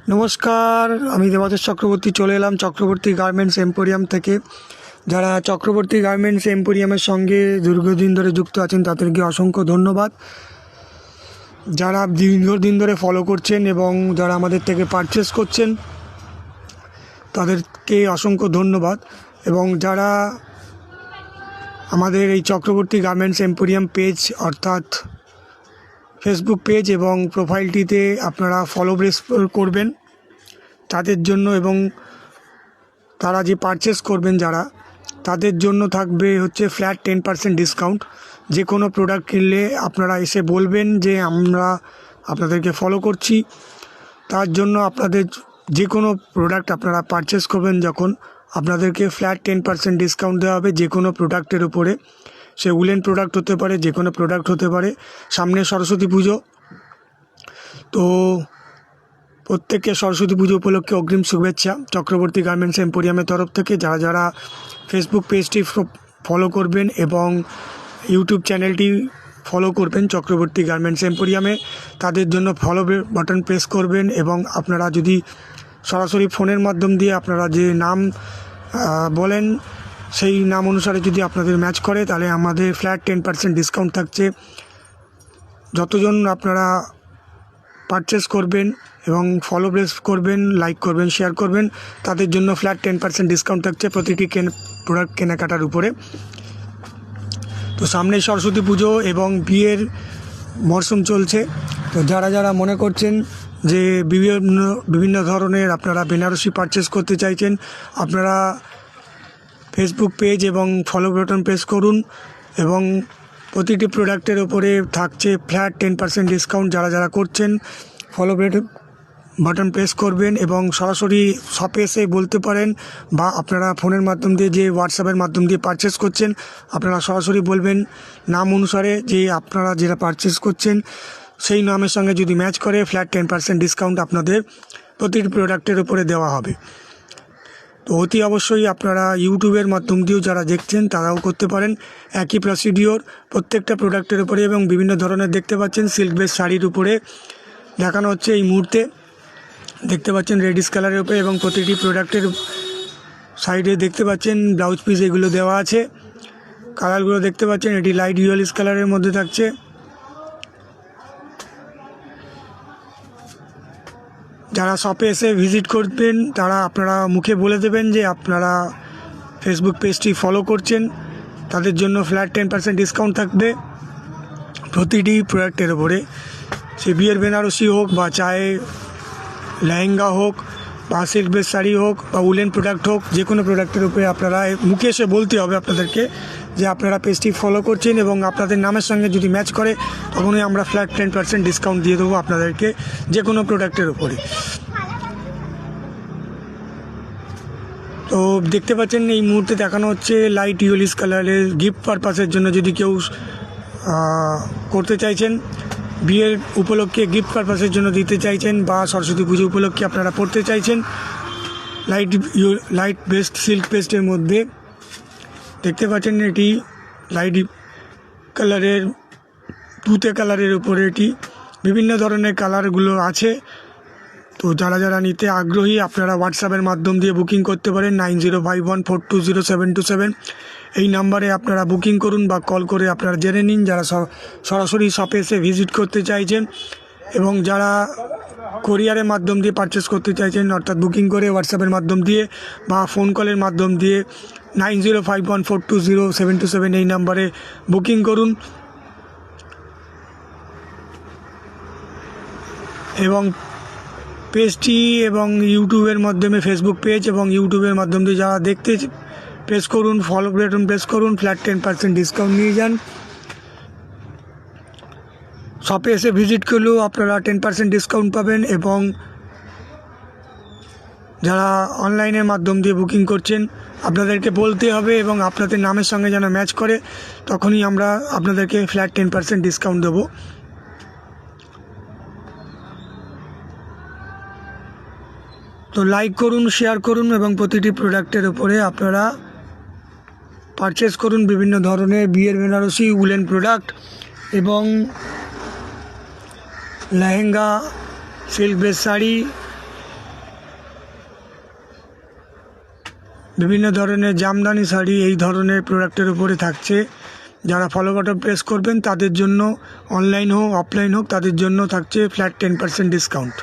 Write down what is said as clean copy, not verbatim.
নমস্কার, আমি দেবাদেশ চক্রবর্তী চলে এলাম চক্রবর্তী গার্মেন্টস এম্পোরিয়াম থেকে। যারা চক্রবর্তী গার্মেন্টস এম্পোরিয়ামের সঙ্গে দীর্ঘদিন ধরে যুক্ত আছেন তাদেরকে অসংখ্য ধন্যবাদ। যারা দীর্ঘদিন ধরে ফলো করছেন এবং যারা আমাদের থেকে পারচেস করছেন তাদেরকে অসংখ্য ধন্যবাদ। এবং যারা আমাদের এই চক্রবর্তী গার্মেন্টস এম্পোরিয়াম পেজ অর্থাৎ ফেসবুক পেজ এবং প্রোফাইলটিতে আপনারা ফলো করবেন তাদের জন্য, এবং তারা যে পারচেস করবেন যারা তাদের জন্য থাকবে হচ্ছে ফ্ল্যাট 10% ডিসকাউন্ট। যে কোনো প্রোডাক্ট কিনলে আপনারা এসে বলবেন যে আমরা আপনাদেরকে ফলো করছি। তার জন্য আপনাদের যে কোনো প্রোডাক্ট আপনারা পারচেস করবেন যখন আপনাদেরকে ফ্ল্যাট 10% ডিসকাউন্ট দেওয়া হবে যে কোনো প্রোডাক্টের উপরে। সে উলেন প্রোডাক্ট হতে পারে, যে কোনো প্রোডাক্ট হতে পারে। সামনে সরস্বতী পুজো, তো প্রত্যেককে সরস্বতী পুজো উপলক্ষে অগ্রিম শুভেচ্ছা চক্রবর্তী গার্মেন্টস এম্পোরিয়ামের তরফ থেকে। যারা যারা ফেসবুক পেজটি ফলো করবেন এবং ইউটিউব চ্যানেলটি ফলো করবেন চক্রবর্তী গার্মেন্টস এম্পোরিয়ামে, তাদের জন্য ফলো বাটন প্রেস করবেন। এবং আপনারা যদি সরাসরি ফোনের মাধ্যম দিয়ে আপনারা যে নাম বলেন সেই নাম অনুসারে যদি আপনাদের ম্যাচ করে তাহলে আমাদের ফ্ল্যাট 10% ডিসকাউন্ট থাকছে। যতজন আপনারা পারচেস করবেন এবং ফলো প্রেস করবেন, লাইক করবেন, শেয়ার করবেন, তাদের জন্য ফ্ল্যাট 10% ডিসকাউন্ট থাকছে প্রতিটি প্রোডাক্ট কেনাকাটার উপরে। তো সামনে সরস্বতী পুজো এবং বিয়ের মরশুম চলছে। তো যারা যারা মনে করছেন যে বিভিন্ন ধরনের আপনারা বেনারসি পারচেস করতে চাইছেন, আপনারা ফেসবুক পেজ এবং ফলো বাটন প্রেস করুন এবং প্রতিটি প্রোডাক্টের ওপরে থাকছে ফ্ল্যাট 10% ডিসকাউন্ট। যারা যারা করছেন ফলো বাটন প্রেস করবেন এবং সরাসরি শপে এসে বলতে পারেন, বা আপনারা ফোনের মাধ্যম দিয়ে যে হোয়াটসঅ্যাপের মাধ্যম দিয়ে পারচেস করছেন আপনারা সরাসরি বলবেন নাম অনুসারে যে আপনারা যেটা পারচেস করছেন সেই নামের সঙ্গে যদি ম্যাচ করে ফ্ল্যাট 10% ডিসকাউন্ট আপনাদের প্রতিটি প্রোডাক্টের উপরে দেওয়া হবে। তো অতি অবশ্যই আপনারা ইউটিউবের মাধ্যম দিয়েও যারা দেখছেন তারাও করতে পারেন একই প্রসিডিওর প্রত্যেকটা প্রোডাক্টের উপরে। এবং বিভিন্ন ধরনের দেখতে পাচ্ছেন সিল্ক বেস শাড়ির উপরে দেখানো হচ্ছে এই মুহূর্তে, দেখতে পাচ্ছেন রেডিশ কালারের উপরে, এবং প্রতিটি প্রোডাক্টের সাইডে দেখতে পাচ্ছেন ব্লাউজ পিস এগুলো দেওয়া আছে। কালারগুলো দেখতে পাচ্ছেন, এটি লাইট ইয়েলিশ কালারের মধ্যে থাকছে। যারা শপে এসে ভিজিট করবেন তারা আপনারা মুখে বলে দেবেন যে আপনারা ফেসবুক পেজটি ফলো করছেন, তাদের জন্য ফ্ল্যাট 10% ডিসকাউন্ট থাকবে প্রতিটি প্রোডাক্টের ওপরে। সে বিয়ের বেনারসি হোক, বা চায়ে লেহেঙ্গা হোক, বা সিল্ক বেস শাড়ি হোক, বা উলেন প্রোডাক্ট হোক, যে কোনো প্রোডাক্টের উপরে আপনারা মুখে এসে বলতে হবে আপনাদেরকে যে আপনারা পেজটি ফলো করছেন, এবং আপনাদের নামের সঙ্গে যদি ম্যাচ করে তখনই আমরা ফ্ল্যাট 10% ডিসকাউন্ট দিয়ে দেবো আপনাদেরকে যে কোনো প্রোডাক্টের উপরে। তো দেখতে পাচ্ছেন এই মুহূর্তে দেখানো হচ্ছে লাইট ইয়েলিশ কালারের গিফট পারপাসের জন্য, যদি কেউ করতে চাইছেন বিয়ের উপলক্ষে গিফট পারপাসের জন্য দিতে চাইছেন, বা সরস্বতী পুজো উপলক্ষে আপনারা পড়তে চাইছেন, লাইট বেস্ট সিল্ক পেস্টের মধ্যে দেখতে পাচ্ছেন এটি লাইট কালারের তুতে কালারের উপরে এটি বিভিন্ন ধরনের কালারগুলো আছে। তো যারা যারা নিতে আগ্রহী আপনারা হোয়াটসঅ্যাপের মাধ্যম দিয়ে বুকিং করতে পারেন 9051420727। এই নাম্বারে আপনারা বুকিং করুন বা কল করে আপনারা জেনে নিন যারা সরাসরি শপে এসে ভিজিট করতে চাইছেন, এবং যারা কোরিয়ারের মাধ্যম দিয়ে পারচেস করতে চাইছেন অর্থাৎ বুকিং করে হোয়াটসঅ্যাপের মাধ্যম দিয়ে বা ফোন কলের মাধ্যম দিয়ে 9051420727 এই নাম্বারে বুকিং করুন। এবং পেজটি এবং ইউটিউবের মাধ্যমে ফেসবুক পেজ এবং ইউটিউবের মাধ্যম দিয়ে যারা দেখতে প্রেস করুন, ফলো বাটন প্রেস করুন, ফ্ল্যাট 10% ডিসকাউন্ট নিয়ে যান। শপে এসে ভিজিট করলেও আপনারা 10% ডিসকাউন্ট পাবেন, এবং যারা অনলাইনের মাধ্যম দিয়ে বুকিং করছেন আপনাদেরকে বলতে হবে এবং আপনাদের নামের সঙ্গে যেন ম্যাচ করে তখনই আমরা আপনাদেরকে ফ্ল্যাট 10% ডিসকাউন্ট দেবো। তো লাইক করুন, শেয়ার করুন, এবং প্রতিটি প্রোডাক্টের উপরে আপনারা পারচেস করুন বিভিন্ন ধরনের বিয়ের বেনারসি উলেন প্রোডাক্ট এবং লেহেঙ্গা, সিল্ক বেস শাড়ি, বিভিন্ন ধরনের জামদানি শাড়ি এই ধরনের প্রোডাক্টের উপরে থাকছে। যারা ফলো বাটন প্রেস করবেন তাদের জন্য, অনলাইন হোক অফলাইন হোক, তাদের জন্য থাকছে ফ্ল্যাট 10% ডিসকাউন্ট।